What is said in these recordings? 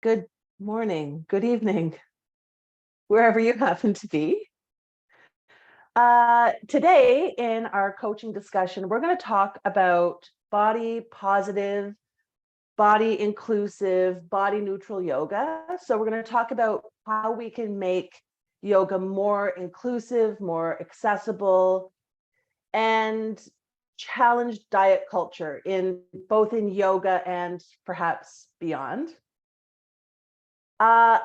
good morning, good evening, wherever you happen to be. Today in our coaching discussion, we're going to talk about body positive, body inclusive, body neutral yoga. So we're going to talk about how we can make yoga more inclusive, more accessible, and challenge diet culture in both in yoga and perhaps beyond.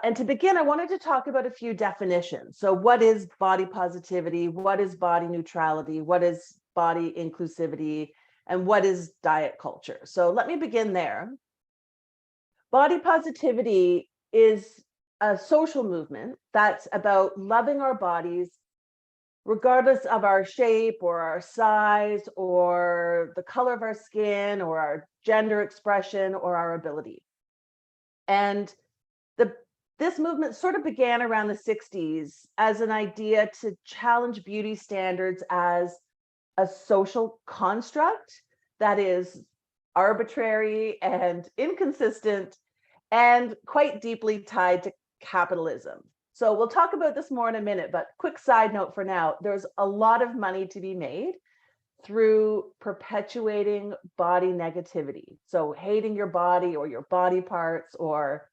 And to begin, I wanted to talk about a few definitions. So what is body positivity? What is body neutrality? What is body inclusivity? And what is diet culture? So let me begin there. Body positivity is a social movement that's about loving our bodies, regardless of our shape or our size or the color of our skin or our gender expression or our ability. And this movement sort of began around the 60s as an idea to challenge beauty standards as a social construct that is arbitrary and inconsistent and quite deeply tied to capitalism. So we'll talk about this more in a minute, but quick side note for now, there's a lot of money to be made through perpetuating body negativity. So hating your body or your body parts or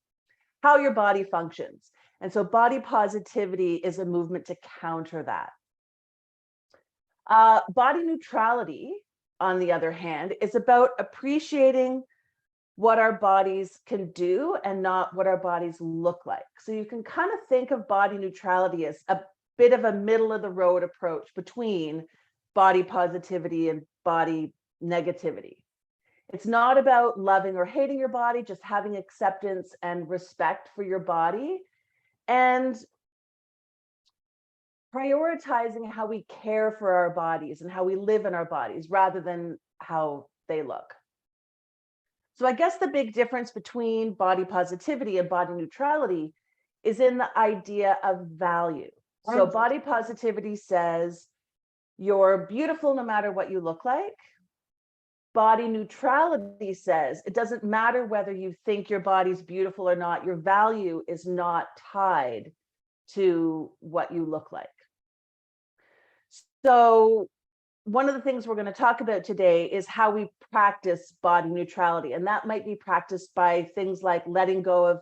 how your body functions. And so body positivity is a movement to counter that. Body neutrality, on the other hand, is about appreciating what our bodies can do and not what our bodies look like. So you can kind of think of body neutrality as a bit of a middle of the road approach between body positivity and body negativity. It's not about loving or hating your body, just having acceptance and respect for your body and prioritizing how we care for our bodies and how we live in our bodies rather than how they look. So I guess the big difference between body positivity and body neutrality is in the idea of value. So body positivity says you're beautiful no matter what you look like. Body neutrality says it doesn't matter whether you think your body's beautiful or not, your value is not tied to what you look like. So one of the things we're going to talk about today is how we practice body neutrality. And that might be practiced by things like letting go of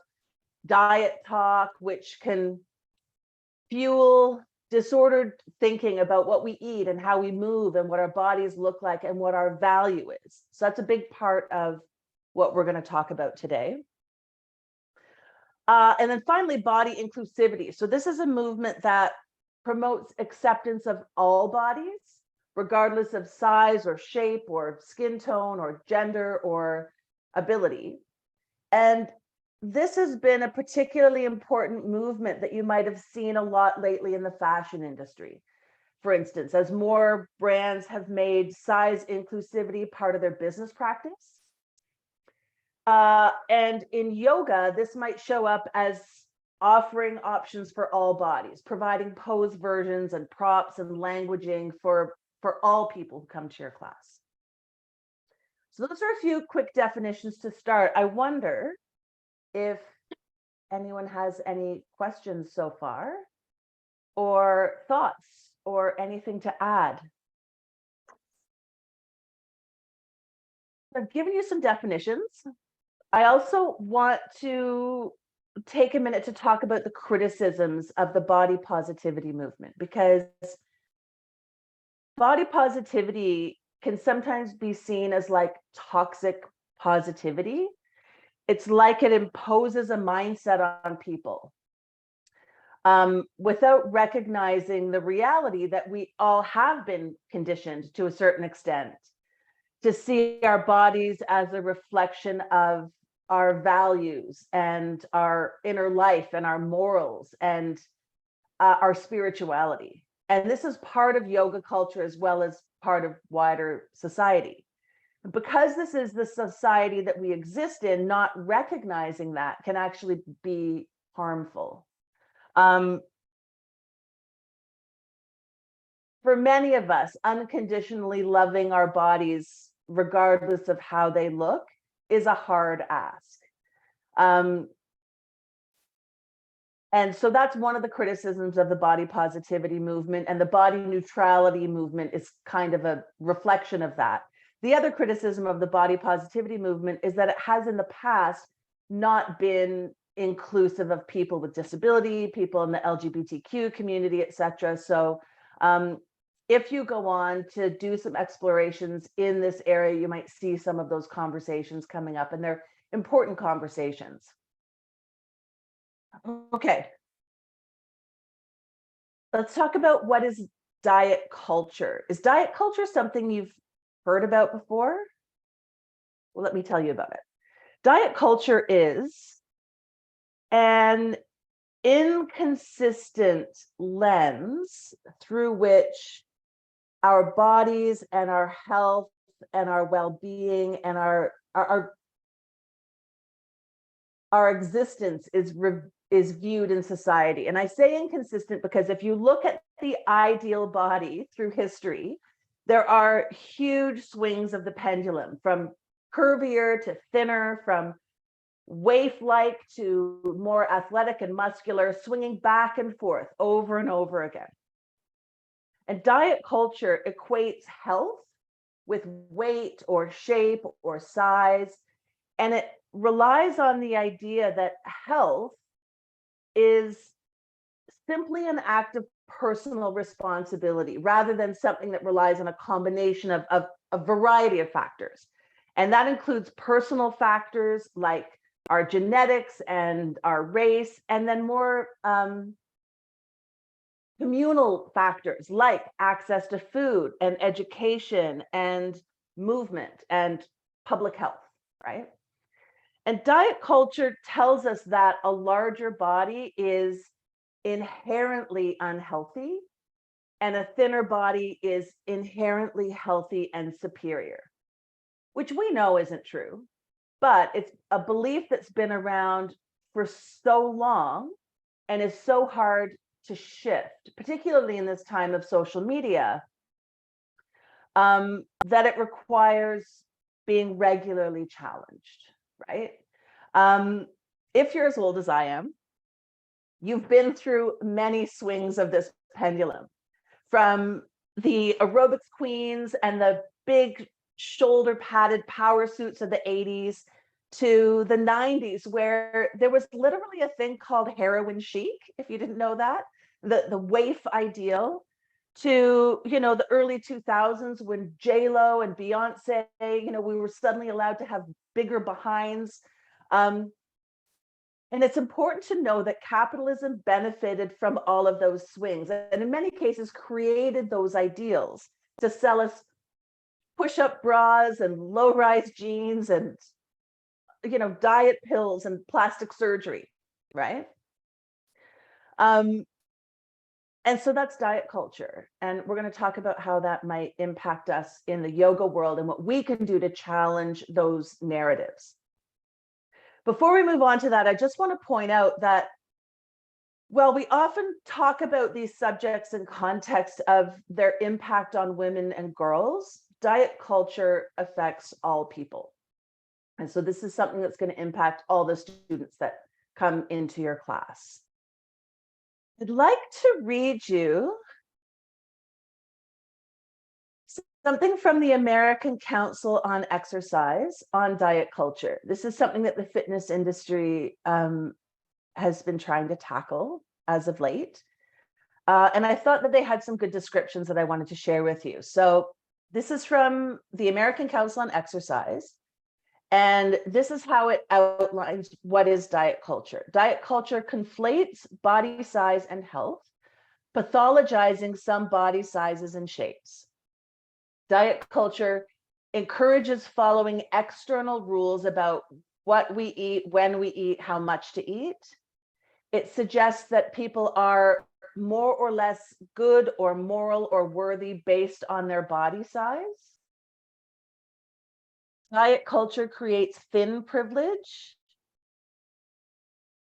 diet talk, which can fuel disordered thinking about what we eat and how we move and what our bodies look like and what our value is. So that's a big part of what we're going to talk about today. And then finally, body inclusivity. So this is a movement that promotes acceptance of all bodies, regardless of size or shape or skin tone or gender or ability. And this has been a particularly important movement that you might have seen a lot lately in the fashion industry. For instance, as more brands have made size inclusivity part of their business practice. And in yoga, this might show up as offering options for all bodies, providing pose versions and props and languaging for all people who come to your class. So those are a few quick definitions to start. I wonder if anyone has any questions so far or thoughts or anything to add. I've given you some definitions. I also want to take a minute to talk about the criticisms of the body positivity movement, because body positivity can sometimes be seen as like toxic positivity. It's like it imposes a mindset on people without recognizing the reality that we all have been conditioned to a certain extent to see our bodies as a reflection of our values and our inner life and our morals and our spirituality. And this is part of yoga culture as well as part of wider society. Because this is the society that we exist in, not recognizing that can actually be harmful. For many of us, unconditionally loving our bodies, regardless of how they look, is a hard ask. And so that's one of the criticisms of the body positivity movement, and the body neutrality movement is kind of a reflection of that. The other criticism of the body positivity movement is that it has in the past not been inclusive of people with disability, people in the LGBTQ community, et cetera. So if you go on to do some explorations in this area, you might see some of those conversations coming up, and they're important conversations. Okay. Let's talk about what is diet culture. Is diet culture something you've heard about before? Well, let me tell you about it. Diet culture is an inconsistent lens through which our bodies and our health and our well-being and our existence is viewed in society. And I say inconsistent because if you look at the ideal body through history, there are huge swings of the pendulum, from curvier to thinner, from waif-like to more athletic and muscular, swinging back and forth over and over again. And diet culture equates health with weight or shape or size, and it relies on the idea that health is simply an act of personal responsibility rather than something that relies on a combination of a variety of factors. And that includes personal factors like our genetics and our race, and then more communal factors like access to food and education and movement and public health, right? And diet culture tells us that a larger body is inherently unhealthy and a thinner body is inherently healthy and superior, which we know isn't true, but it's a belief that's been around for so long and is so hard to shift, particularly in this time of social media, that it requires being regularly challenged, right? If you're as old as I am, you've been through many swings of this pendulum, from the aerobics queens and the big shoulder padded power suits of the 80s to the 90s, where there was literally a thing called heroin chic, if you didn't know that, the waif ideal, to the early 2000s when J-Lo and Beyonce, we were suddenly allowed to have bigger behinds. And it's important to know that capitalism benefited from all of those swings, and in many cases created those ideals to sell us push-up bras and low-rise jeans and diet pills and plastic surgery, right? And so that's diet culture, and we're going to talk about how that might impact us in the yoga world and what we can do to challenge those narratives. Before we move on to that, I just want to point out that while we often talk about these subjects in context of their impact on women and girls, diet culture affects all people. And so this is something that's going to impact all the students that come into your class. I'd like to read you something from the American Council on Exercise on diet culture. This is something that the fitness industry has been trying to tackle as of late. And I thought that they had some good descriptions that I wanted to share with you. So this is from the American Council on Exercise. And this is how it outlines what is diet culture. Diet culture conflates body size and health, pathologizing some body sizes and shapes. Diet culture encourages following external rules about what we eat, when we eat, how much to eat. It suggests that people are more or less good or moral or worthy based on their body size. Diet culture creates thin privilege,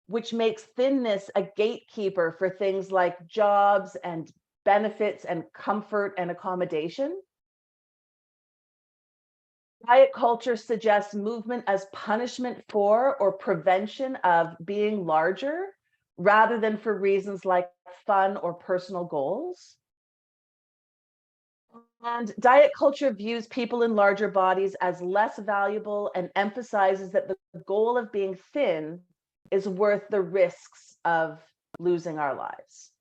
which makes thinness a gatekeeper for things like jobs and benefits and comfort and accommodation. Diet culture suggests movement as punishment for or prevention of being larger rather than for reasons like fun or personal goals. And diet culture views people in larger bodies as less valuable and emphasizes that the goal of being thin is worth the risks of losing our lives.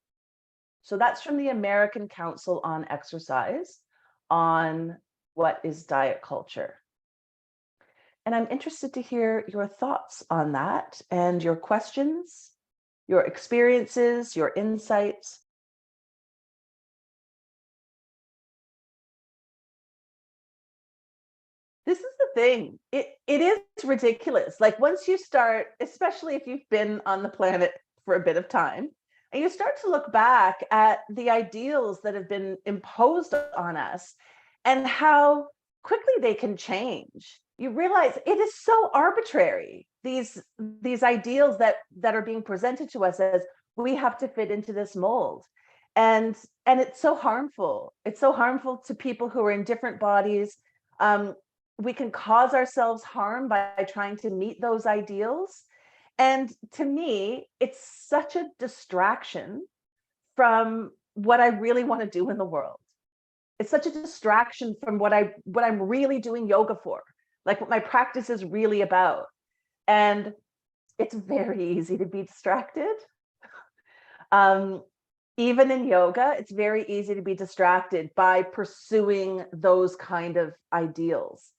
So that's from the American Council on Exercise on what is diet culture. And I'm interested to hear your thoughts on that and your questions, your experiences, your insights. This is the thing. It is ridiculous. Like once you start, especially if you've been on the planet for a bit of time, and you start to look back at the ideals that have been imposed on us and how quickly they can change, you realize it is so arbitrary. These ideals that are being presented to us as we have to fit into this mold. And it's so harmful. It's so harmful to people who are in different bodies. We can cause ourselves harm by trying to meet those ideals. And to me, it's such a distraction from what I really want to do in the world. It's such a distraction from what I'm really doing yoga for, like what my practice is really about. And it's very easy to be distracted. Even in yoga, it's very easy to be distracted by pursuing those kind of ideals.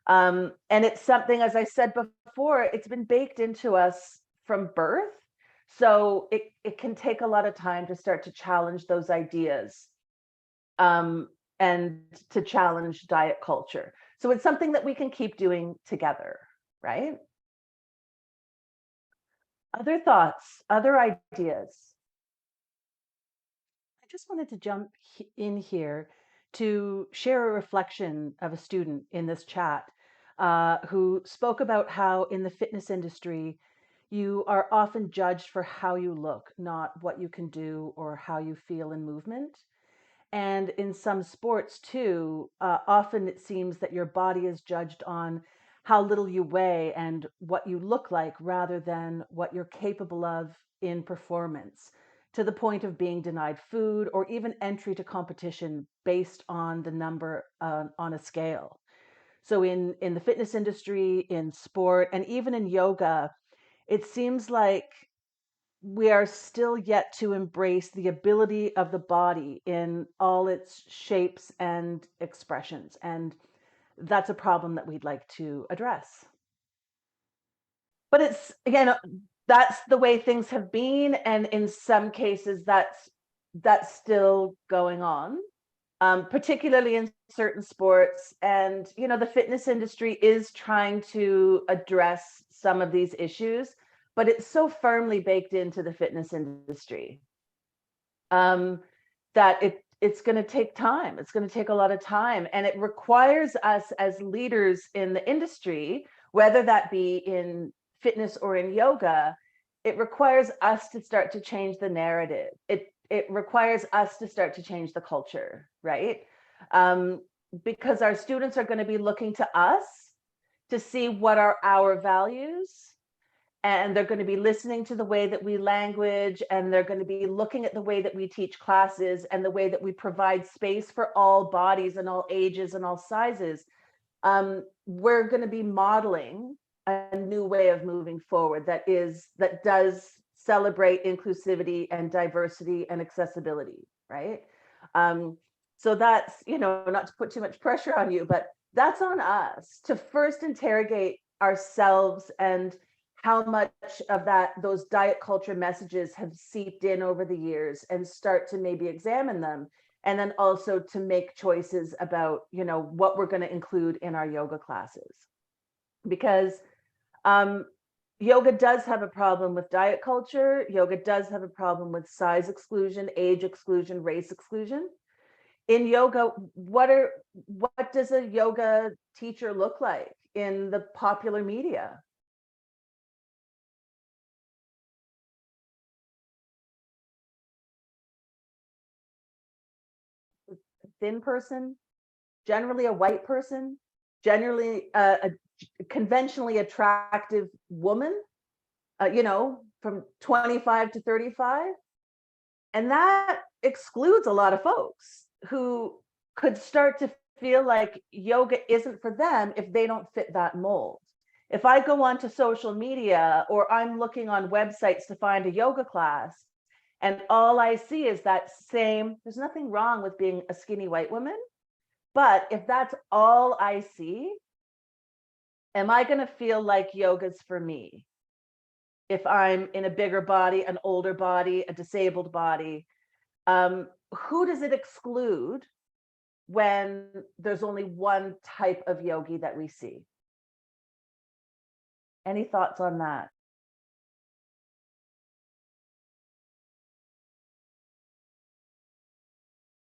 And it's something, as I said before, it's been baked into us from birth. So it can take a lot of time to start to challenge those ideas and to challenge diet culture. So it's something that we can keep doing together, right? Other thoughts, other ideas? I just wanted to jump in here to share a reflection of a student in this chat who spoke about how in the fitness industry, you are often judged for how you look, not what you can do or how you feel in movement. And in some sports too, often it seems that your body is judged on how little you weigh and what you look like rather than what you're capable of in performance, to the point of being denied food or even entry to competition based on the number on a scale. So in the fitness industry, in sport, and even in yoga, it seems like we are still yet to embrace the ability of the body in all its shapes and expressions. And that's a problem that we'd like to address. But it's, again, that's the way things have been. And in some cases, that's still going on, particularly in certain sports. And, the fitness industry is trying to address some of these issues, but it's so firmly baked into the fitness industry that it's going to take time. It's going to take a lot of time. And it requires us as leaders in the industry, whether that be in fitness or in yoga, it requires us to start to change the narrative. It requires us to start to change the culture, right? Because our students are going to be looking to us to see what are our values, and they're going to be listening to the way that we language, and they're going to be looking at the way that we teach classes and the way that we provide space for all bodies and all ages and all sizes. We're going to be modeling a new way of moving forward that does celebrate inclusivity and diversity and accessibility, right? So that's, not to put too much pressure on you, but that's on us to first interrogate ourselves and how much of those diet culture messages have seeped in over the years, and start to maybe examine them. And then also to make choices about, what we're going to include in our yoga classes. Because yoga does have a problem with diet culture. Yoga does have a problem with size exclusion, age exclusion, race exclusion. In yoga, what does a yoga teacher look like in the popular media? A thin person, generally a white person, generally a conventionally attractive woman, from 25 to 35. And that excludes a lot of folks who could start to feel like yoga isn't for them if they don't fit that mold. If I go onto social media or I'm looking on websites to find a yoga class, and all I see is that same, there's nothing wrong with being a skinny white woman, but if that's all I see, am I going to feel like yoga's for me? If I'm in a bigger body, an older body, a disabled body, who does it exclude when there's only one type of yogi that we see? Any thoughts on that?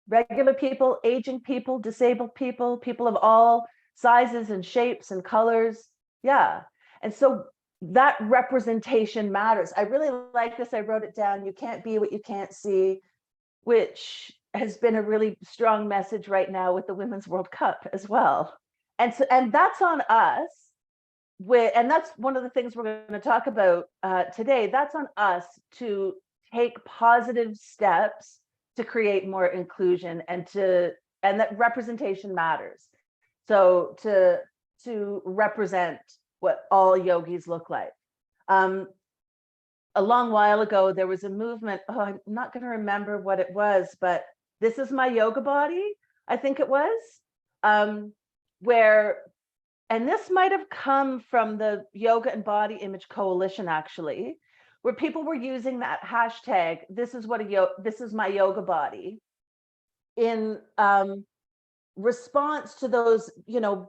Regular people, aging people, disabled people, people of all sizes and shapes and colors. Yeah. And so that representation matters. I really like this. I wrote it down. You can't be what you can't see, which has been a really strong message right now with the Women's World Cup as well. And that's on us. And that's one of the things we're going to talk about today. That's on us to take positive steps to create more inclusion and that representation matters. So to represent what all yogis look like. A long while ago, there was a movement. Oh, I'm not going to remember what it was, but this is my yoga body, I think it was, where, and this might have come from the Yoga and Body Image Coalition, actually, where people were using that hashtag, this is my yoga body, in response to those,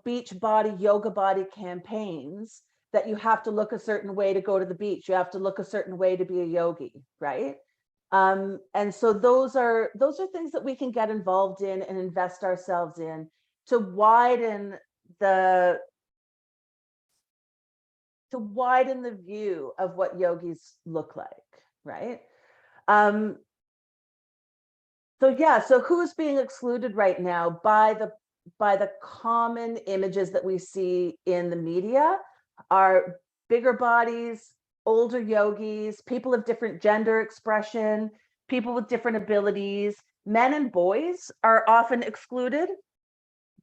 beach body, yoga body campaigns, that you have to look a certain way to go to the beach. You have to look a certain way to be a yogi, right? And so those are things that we can get involved in and invest ourselves in to widen the view of what yogis look like, right? So who's being excluded right now by the common images that we see in the media are bigger bodies, older yogis, people of different gender expression, people with different abilities. Men and boys are often excluded,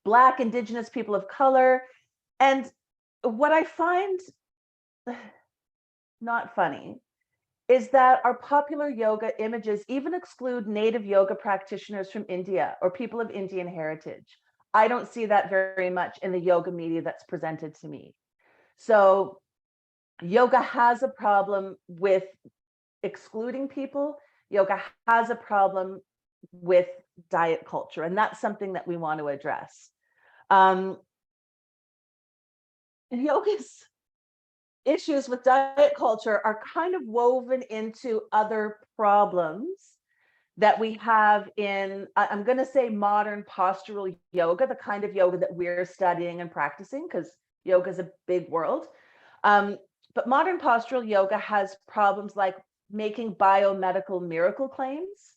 Black, Indigenous, people of color. And what I find not funny is that our popular yoga images even exclude native yoga practitioners from India or people of Indian heritage. I don't see that very much in the yoga media that's presented to me. So yoga has a problem with excluding people. Yoga has a problem with diet culture, and that's something that we want to address. Yoga's issues with diet culture are kind of woven into other problems that we have in, I'm going to say, modern postural yoga, the kind of yoga that we're studying and practicing, because yoga is a big world. But modern postural yoga has problems like making biomedical miracle claims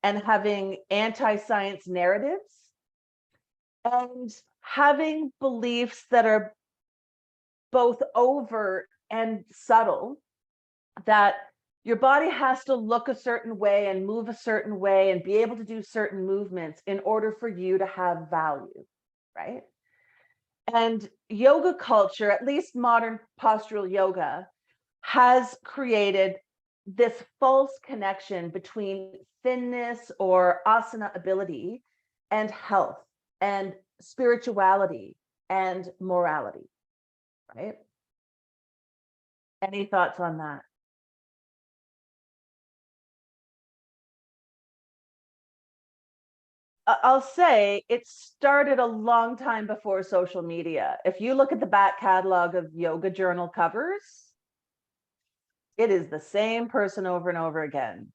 and having anti-science narratives and having beliefs that are both overt and subtle, that your body has to look a certain way and move a certain way and be able to do certain movements in order for you to have value, right? And yoga culture, at least modern postural yoga, has created this false connection between thinness or asana ability and health and spirituality and morality, right? Any thoughts on that? I'll say it started a long time before social media. If you look at the back catalog of yoga journal covers, it is the same person over and over again.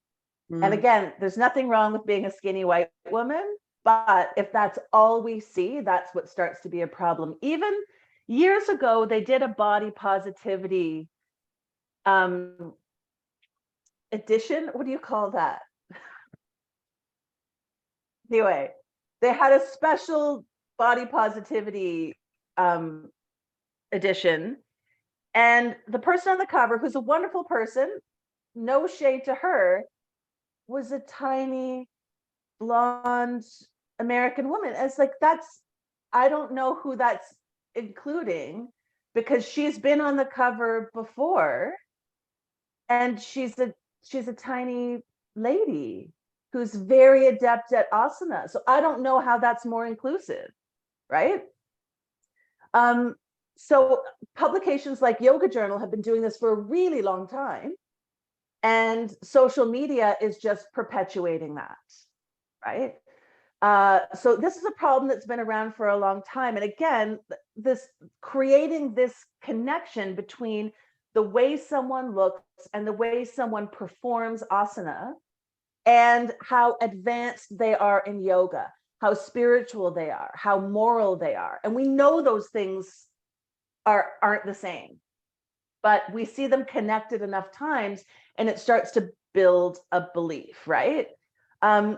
And again, there's nothing wrong with being a skinny white woman, but if that's all we see, that's what starts to be a problem. Even years ago, they did a body positivity edition. What do you call that? Anyway, they had a special body positivity edition, and the person on the cover, who's a wonderful person, no shade to her, was a tiny blonde American woman. And it's like, I don't know who that's including, because she's been on the cover before, and she's a tiny lady who's very adept at asana. So I don't know how that's more inclusive, right? So publications like Yoga Journal have been doing this for a really long time, and social media is just perpetuating that, right? So this is a problem that's been around for a long time. And again, this creating this connection between the way someone looks and the way someone performs asana, and how advanced they are in yoga, how spiritual they are, how moral they are. And we know those things aren't the same, but we see them connected enough times, and it starts to build a belief, right? And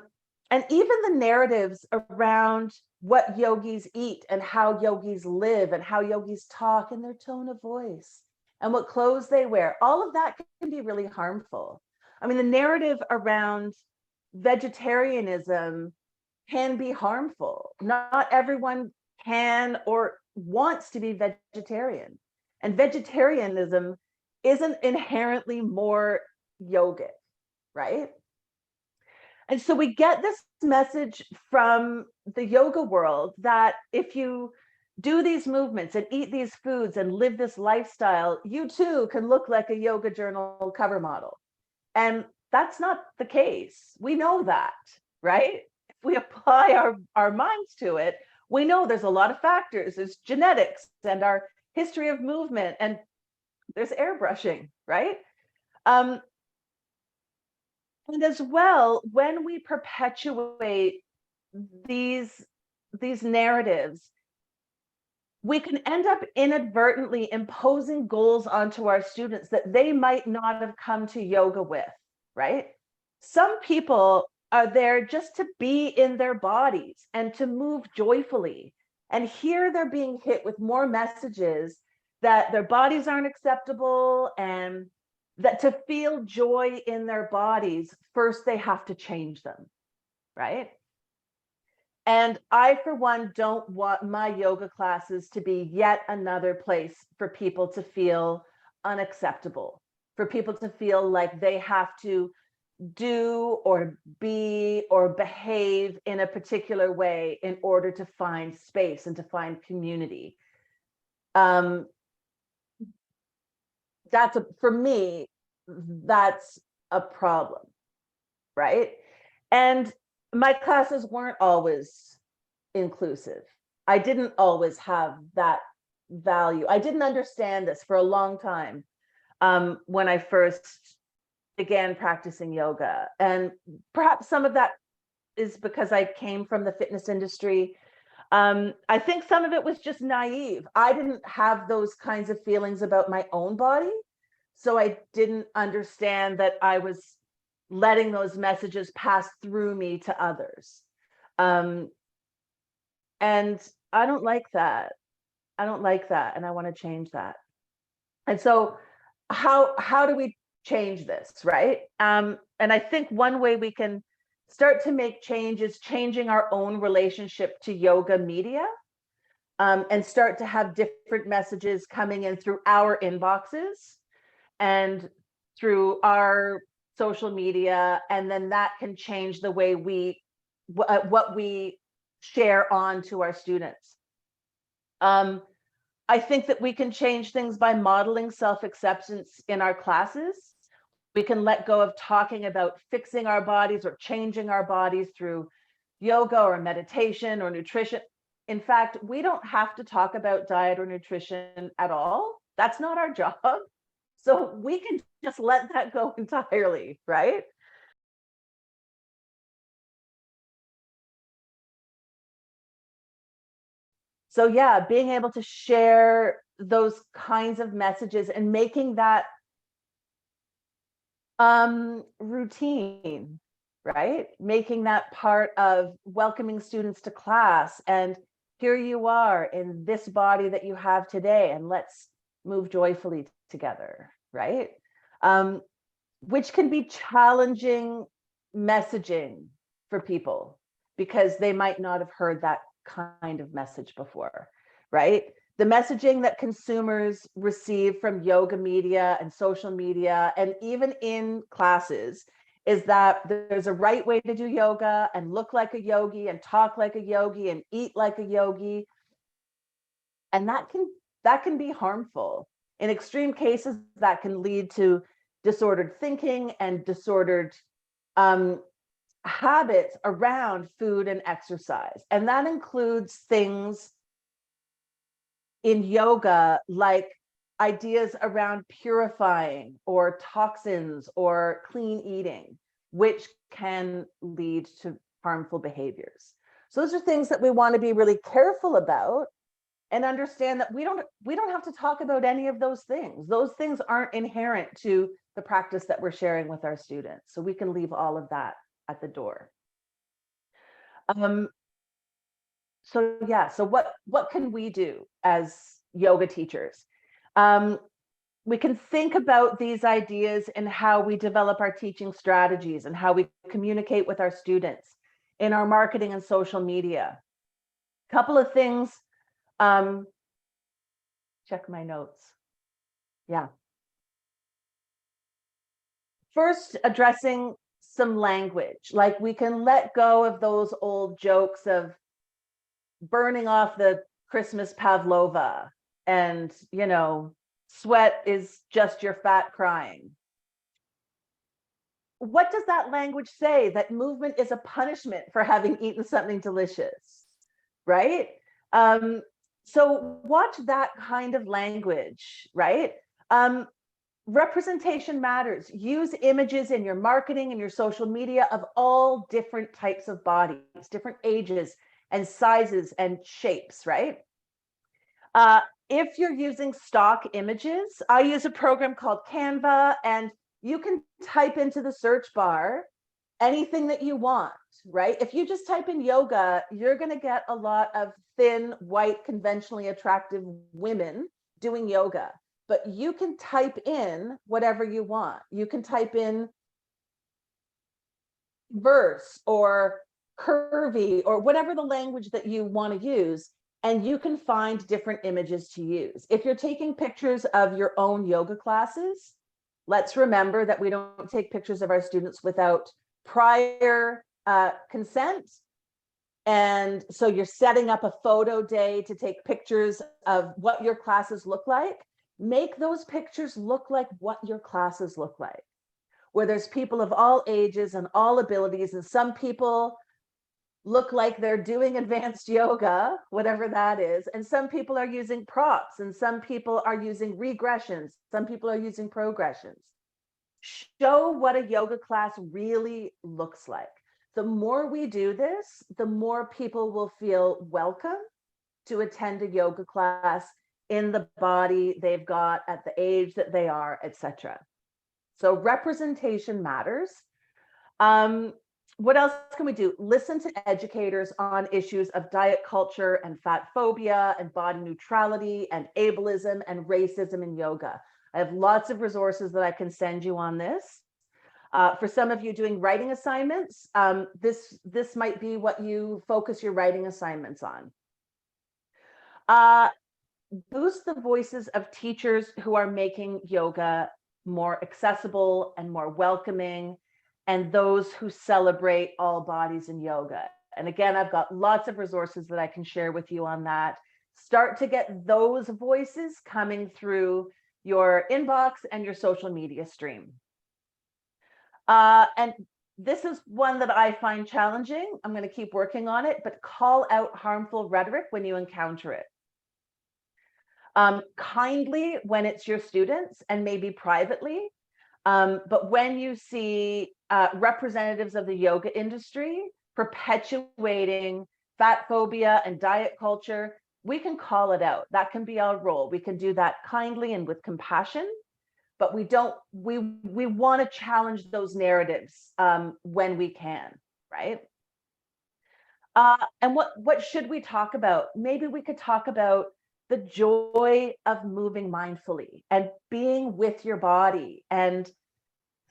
even the narratives around what yogis eat and how yogis live and how yogis talk and their tone of voice and what clothes they wear, all of that can be really harmful. I mean, the narrative around vegetarianism can be harmful. Not everyone can or wants to be vegetarian. And vegetarianism isn't inherently more yogic, right? And so we get this message from the yoga world that if you do these movements and eat these foods and live this lifestyle, you too can look like a yoga journal cover model. And that's not the case. We know that, right? If we apply our minds to it, we know there's a lot of factors. There's genetics and our history of movement, and there's airbrushing, right? And as well, when we perpetuate these narratives, we can end up inadvertently imposing goals onto our students that they might not have come to yoga with, right? Some people are there just to be in their bodies and to move joyfully. And here they're being hit with more messages that their bodies aren't acceptable, and that to feel joy in their bodies, first they have to change them, right? And I, for one, don't want my yoga classes to be yet another place for people to feel unacceptable, for people to feel like they have to do or be or behave in a particular way in order to find space and to find community. For me, that's a problem, right? And my classes weren't always inclusive. I didn't always have that value. I didn't understand this for a long time, when I first began practicing yoga. And perhaps some of that is because I came from the fitness industry. I think some of it was just naive. I didn't have those kinds of feelings about my own body. So I didn't understand that I was letting those messages pass through me to others. And I don't like that. I don't like that. And I want to change that. And so how do we change this, right? And I think one way we can start to make change is changing our own relationship to yoga media, and start to have different messages coming in through our inboxes and through our social media. And then that can change the way what we share on to our students. I think that we can change things by modeling self-acceptance in our classes. We can let go of talking about fixing our bodies or changing our bodies through yoga or meditation or nutrition. In fact, we don't have to talk about diet or nutrition at all. That's not our job. So we can just let that go entirely, right? So yeah, being able to share those kinds of messages and making that routine, right? Making that part of welcoming students to class, and here you are in this body that you have today, and let's move joyfully together, right? which can be challenging messaging for people because they might not have heard that kind of message before, right? The messaging that consumers receive from yoga media and social media, and even in classes, is that there's a right way to do yoga and look like a yogi and talk like a yogi and eat like a yogi. And that can be harmful. In extreme cases, that can lead to disordered thinking and disordered habits around food and exercise. And that includes things in yoga like ideas around purifying or toxins or clean eating, which can lead to harmful behaviors. So those are things that we want to be really careful about and understand that we don't have to talk about any of those things. Those things aren't inherent to the practice that we're sharing with our students. So we can leave all of that at the door. So yeah, so what can we do as yoga teachers? We can think about these ideas and how we develop our teaching strategies and how we communicate with our students in our marketing and social media. A couple of things. Check my notes. Yeah. First, addressing some language. Like, we can let go of those old jokes of burning off the Christmas pavlova and, sweat is just your fat crying. What does that language say? That movement is a punishment for having eaten something delicious, right? So watch that kind of language, right? Representation matters. Use images in your marketing and your social media of all different types of bodies, different ages and sizes and shapes, right? If you're using stock images, I use a program called Canva, and you can type into the search bar anything that you want, right? If you just type in yoga, you're going to get a lot of thin, white, conventionally attractive women doing yoga. But you can type in whatever you want. You can type in verse or curvy or whatever the language that you want to use, and you can find different images to use. If you're taking pictures of your own yoga classes, let's remember that we don't take pictures of our students without prior consent. And so you're setting up a photo day to take pictures of what your classes look like. Make those pictures look like what your classes look like, where there's people of all ages and all abilities, and some people look like they're doing advanced yoga, whatever that is, and some people are using props, and some people are using regressions, some people are using progressions. Show what a yoga class really looks like. The more we do this, the more people will feel welcome to attend a yoga class in the body they've got, at the age that they are, etc. So representation matters. What else can we do? Listen to educators on issues of diet culture and fat phobia and body neutrality and ableism and racism in yoga. I have lots of resources that I can send you on this. For some of you doing writing assignments, this might be what you focus your writing assignments on. Boost the voices of teachers who are making yoga more accessible and more welcoming, and those who celebrate all bodies in yoga. And again, I've got lots of resources that I can share with you on that. Start to get those voices coming through your inbox and your social media stream. And this is one that I find challenging. I'm going to keep working on it, but call out harmful rhetoric when you encounter it. Kindly when it's your students, and maybe privately. But when you see representatives of the yoga industry perpetuating fat phobia and diet culture, we can call it out. That can be our role. We can do that kindly and with compassion, but we want to challenge those narratives when we can, right? And what should we talk about? Maybe we could talk about the joy of moving mindfully and being with your body and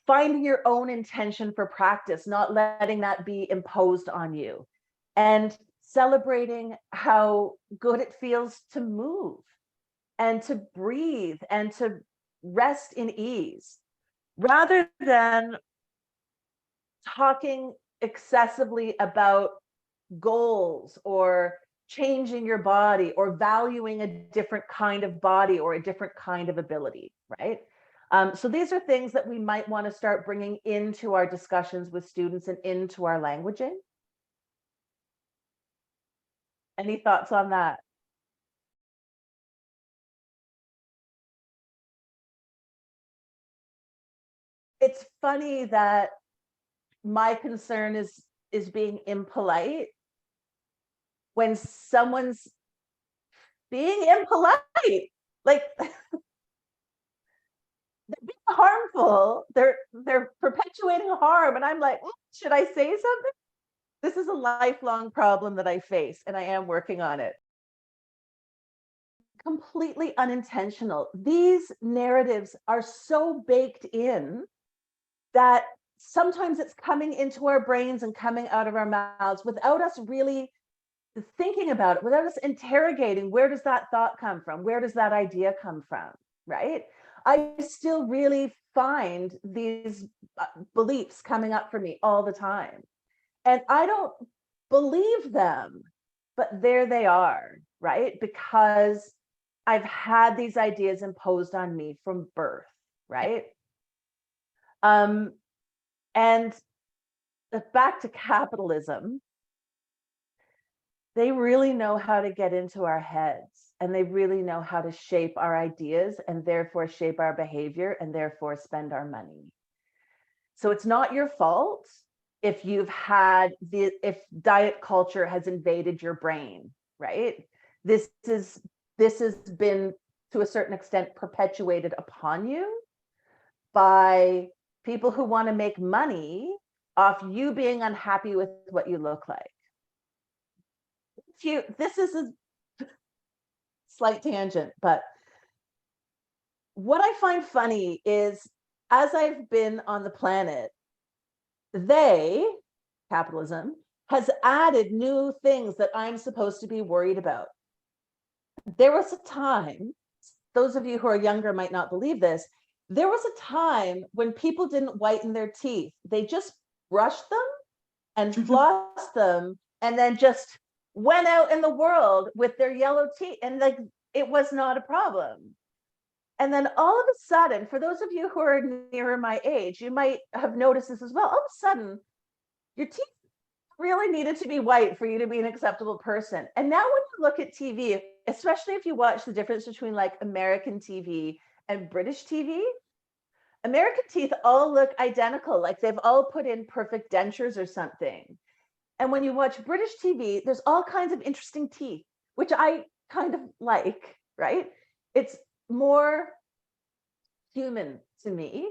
finding your own intention for practice, not letting that be imposed on you, and celebrating how good it feels to move and to breathe and to rest in ease, rather than talking excessively about goals or changing your body or valuing a different kind of body or a different kind of ability, right? So these are things that we might want to start bringing into our discussions with students and into our languaging. Any thoughts on that? It's funny that my concern is being impolite when someone's being impolite. Like, they're being harmful. They're perpetuating harm, and I'm like, should I say something? This is a lifelong problem that I face, and I am working on it. Completely unintentional. These narratives are so baked in that sometimes it's coming into our brains and coming out of our mouths without us really thinking about it, without us interrogating, where does that thought come from? Where does that idea come from? Right? I still really find these beliefs coming up for me all the time. And I don't believe them, but there they are, right? Because I've had these ideas imposed on me from birth, right? And back to capitalism, they really know how to get into our heads, and they really know how to shape our ideas and therefore shape our behavior and therefore spend our money. So it's not your fault if if diet culture has invaded your brain, right? This has been to a certain extent perpetuated upon you by people who want to make money off you being unhappy with what you look like. This is a slight tangent, but what I find funny is, as I've been on the planet, capitalism, has added new things that I'm supposed to be worried about. There was a time, those of you who are younger might not believe this, there was a time when people didn't whiten their teeth. They just brushed them and flossed them and then just went out in the world with their yellow teeth, and like, it was not a problem. And then all of a sudden, for those of you who are nearer my age, you might have noticed this as well. All of a sudden, your teeth really needed to be white for you to be an acceptable person. And now when you look at TV, especially if you watch the difference between like American TV and British TV, American teeth all look identical, like they've all put in perfect dentures or something. And when you watch British TV, there's all kinds of interesting teeth, which I kind of like, right? It's more human to me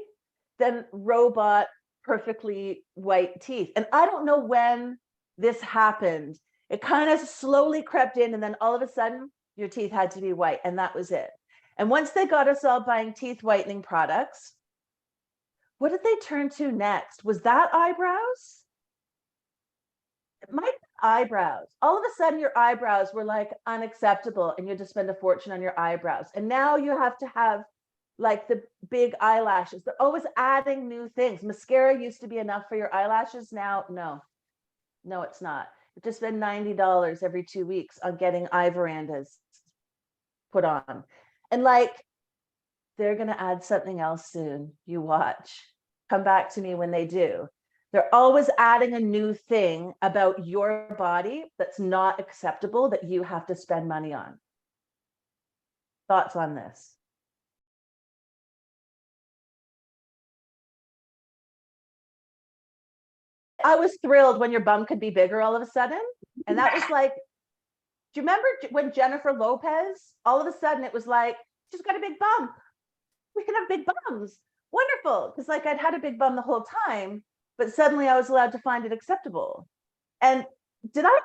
than robot, perfectly white teeth. And I don't know when this happened. It kind of slowly crept in, and then all of a sudden, your teeth had to be white, and that was it. And once they got us all buying teeth whitening products, what did they turn to next? Was that eyebrows? It might be eyebrows. All of a sudden, your eyebrows were like unacceptable, and you had to spend a fortune on your eyebrows. And now you have to have like the big eyelashes. They're always adding new things. Mascara used to be enough for your eyelashes. Now, no, it's not. You have to spend $90 every 2 weeks on getting eye verandas put on. And like, they're going to add something else soon. You watch. Come back to me when they do. They're always adding a new thing about your body that's not acceptable, that you have to spend money on. Thoughts on this? I was thrilled when your bum could be bigger all of a sudden. And that was like, do you remember when Jennifer Lopez, all of a sudden it was like, she's got a big bum. We can have big bums. Wonderful. Because like, I'd had a big bum the whole time, but suddenly I was allowed to find it acceptable. And did I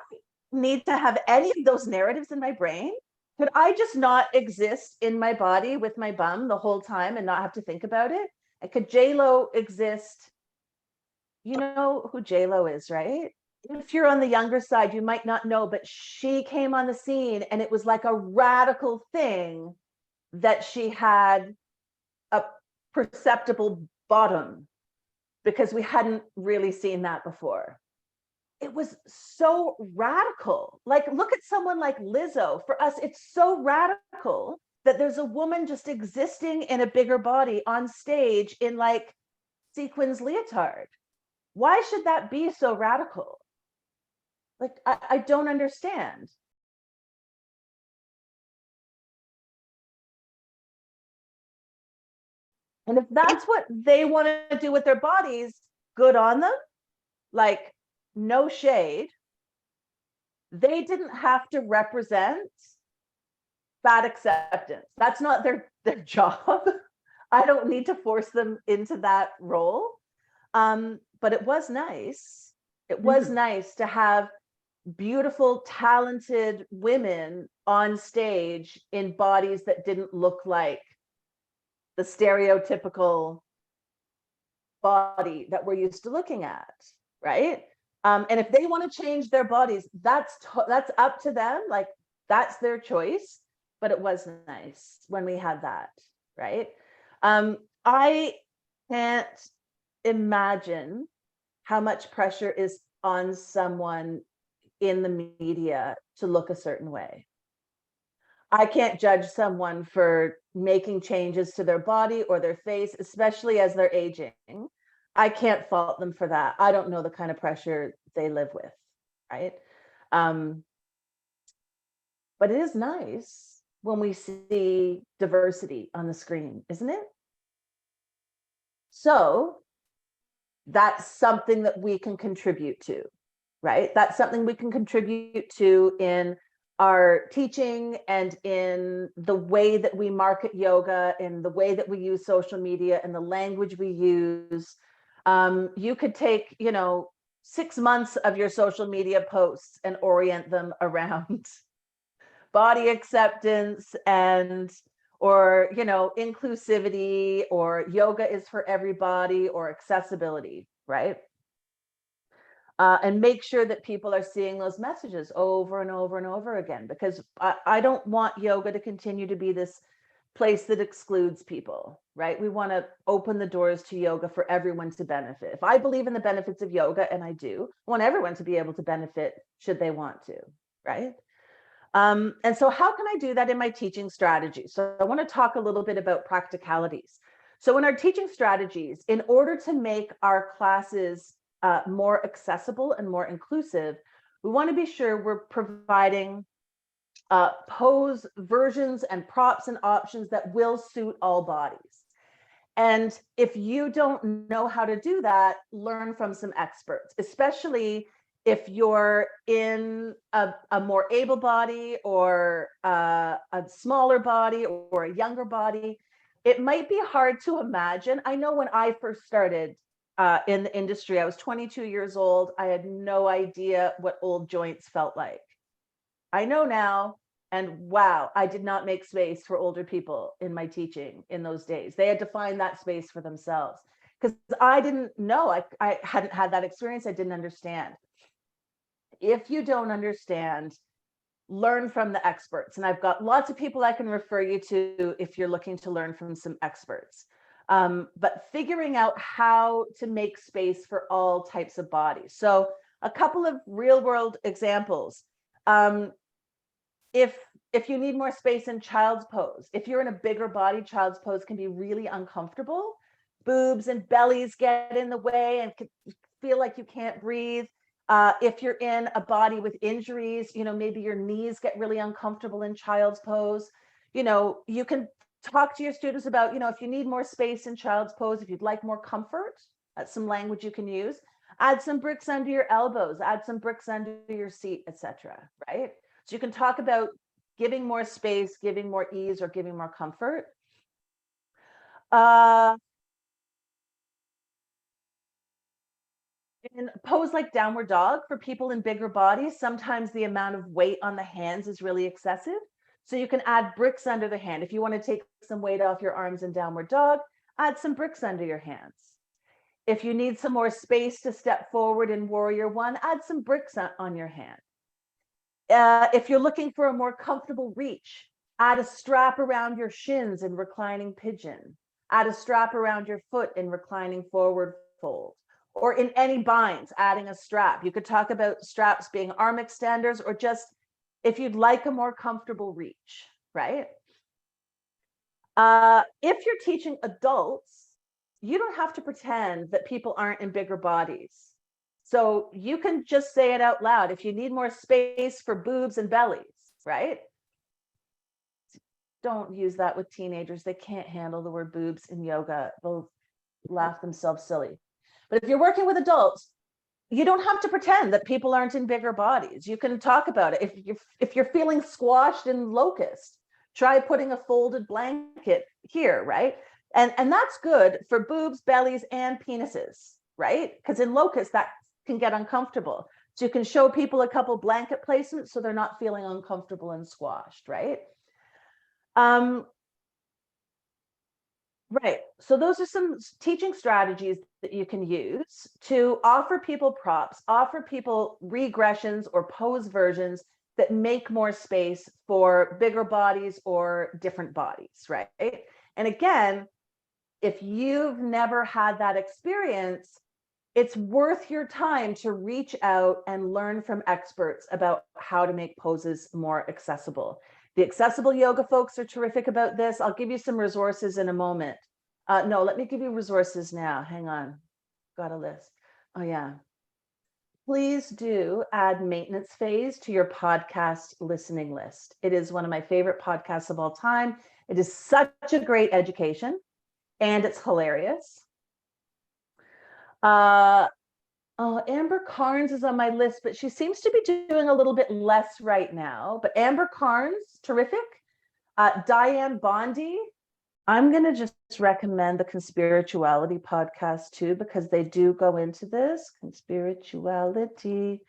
need to have any of those narratives in my brain? Could I just not exist in my body with my bum the whole time and not have to think about it? Could J-Lo exist? You know who J-Lo is, right? If you're on the younger side, you might not know, but she came on the scene and it was like a radical thing that she had a perceptible bottom, because we hadn't really seen that before. It was so radical. Like, look at someone like Lizzo. For us, it's so radical that there's a woman just existing in a bigger body on stage in like sequins leotard. Why should that be so radical? Like, I don't understand. And if that's what they want to do with their bodies, good on them. Like, no shade. They didn't have to represent fat acceptance. That's not their job. I don't need to force them into that role. But it was nice. It was nice to have beautiful, talented women on stage in bodies that didn't look like the stereotypical body that we're used to looking at, right? And if they want to change their bodies, that's up to them. Like, that's their choice. But it was nice when we had that, right? I can't imagine how much pressure is on someone in the media to look a certain way. I can't judge someone for making changes to their body or their face, especially as they're aging. I can't fault them for that. I don't know the kind of pressure they live with, right? But it is nice when we see diversity on the screen, isn't it? So that's something that we can contribute to, right? That's something we can contribute to in our teaching and in the way that we market yoga, in the way that we use social media and the language we use. You could take, 6 months of your social media posts and orient them around body acceptance or inclusivity, or yoga is for everybody, or accessibility, right? And make sure that people are seeing those messages over and over and over again, because I don't want yoga to continue to be this place that excludes people, right? We want to open the doors to yoga for everyone to benefit. If I believe in the benefits of yoga, and I do, I want everyone to be able to benefit should they want to, right? And so how can I do that in my teaching strategies? So I want to talk a little bit about practicalities. So in our teaching strategies, in order to make our classes more accessible and more inclusive, we want to be sure we're providing pose versions and props and options that will suit all bodies. And if you don't know how to do that, learn from some experts, especially if you're in a more able body, or a smaller body, or a younger body. It might be hard to imagine. I know when I first started in the industry, I was 22 years old. I had no idea what old joints felt like. I know now, and wow, I did not make space for older people in my teaching in those days. They had to find that space for themselves, because I didn't know. I hadn't had that experience. I didn't understand. If you don't understand, learn from the experts. And I've got lots of people I can refer you to if you're looking to learn from some experts. But figuring out how to make space for all types of bodies. So a couple of real world examples. If you need more space in child's pose, if you're in a bigger body, child's pose can be really uncomfortable. Boobs and bellies get in the way and can feel like you can't breathe. If you're in a body with injuries, maybe your knees get really uncomfortable in child's pose. You can talk to your students about, if you need more space in child's pose, if you'd like more comfort, that's some language you can use. Add some bricks under your elbows, add some bricks under your seat, etc. Right? So you can talk about giving more space, giving more ease, or giving more comfort. In pose like downward dog, for people in bigger bodies, sometimes the amount of weight on the hands is really excessive. So you can add bricks under the hand. If you want to take some weight off your arms in downward dog, add some bricks under your hands. If you need some more space to step forward in Warrior One, add some bricks on your hand. If you're looking for a more comfortable reach, add a strap around your shins in reclining pigeon. Add a strap around your foot in reclining forward fold. Or in any binds, adding a strap. You could talk about straps being arm extenders, or just if you'd like a more comfortable reach, right? If you're teaching adults, you don't have to pretend that people aren't in bigger bodies. So you can just say it out loud. If you need more space for boobs and bellies, right? Don't use that with teenagers. They can't handle the word boobs in yoga. They'll laugh themselves silly. But if you're working with adults, you don't have to pretend that people aren't in bigger bodies. You can talk about it. If you're feeling squashed in locust, try putting a folded blanket here, right? And that's good for boobs, bellies, and penises, right? Because in locust, that can get uncomfortable. So you can show people a couple blanket placements so they're not feeling uncomfortable and squashed, right? Right. So those are some teaching strategies that you can use to offer people props, offer people regressions or pose versions that make more space for bigger bodies or different bodies, right? And again, if you've never had that experience, it's worth your time to reach out and learn from experts about how to make poses more accessible. The accessible yoga folks are terrific about this. I'll give you some resources in a moment. No, let me give you resources now. Hang on. Got a list. Oh, yeah. Please do add Maintenance Phase to your podcast listening list. It is one of my favorite podcasts of all time. It is such a great education, and it's hilarious. Amber Carnes is on my list, but she seems to be doing a little bit less right now. But Amber Carnes, terrific. Diane Bondi. I'm going to just recommend the Conspirituality podcast too, because they do go into this. Conspirituality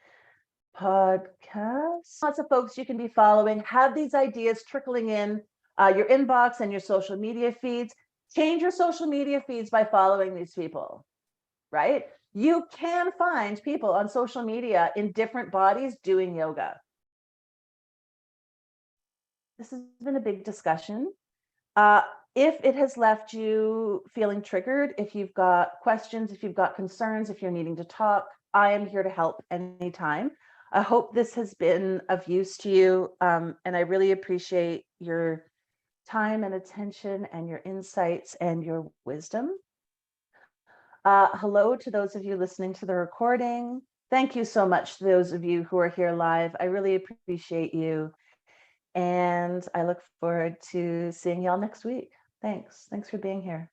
podcast. Lots of folks you can be following. Have these ideas trickling in your inbox and your social media feeds. Change your social media feeds by following these people, right? You can find people on social media in different bodies doing yoga. This has been a big discussion. If it has left you feeling triggered, if you've got questions, if you've got concerns, if you're needing to talk, I am here to help anytime. I hope this has been of use to you, and I really appreciate your time and attention and your insights and your wisdom. Hello to those of you listening to the recording. Thank you so much to those of you who are here live. I really appreciate you. And I look forward to seeing y'all next week. Thanks. Thanks for being here.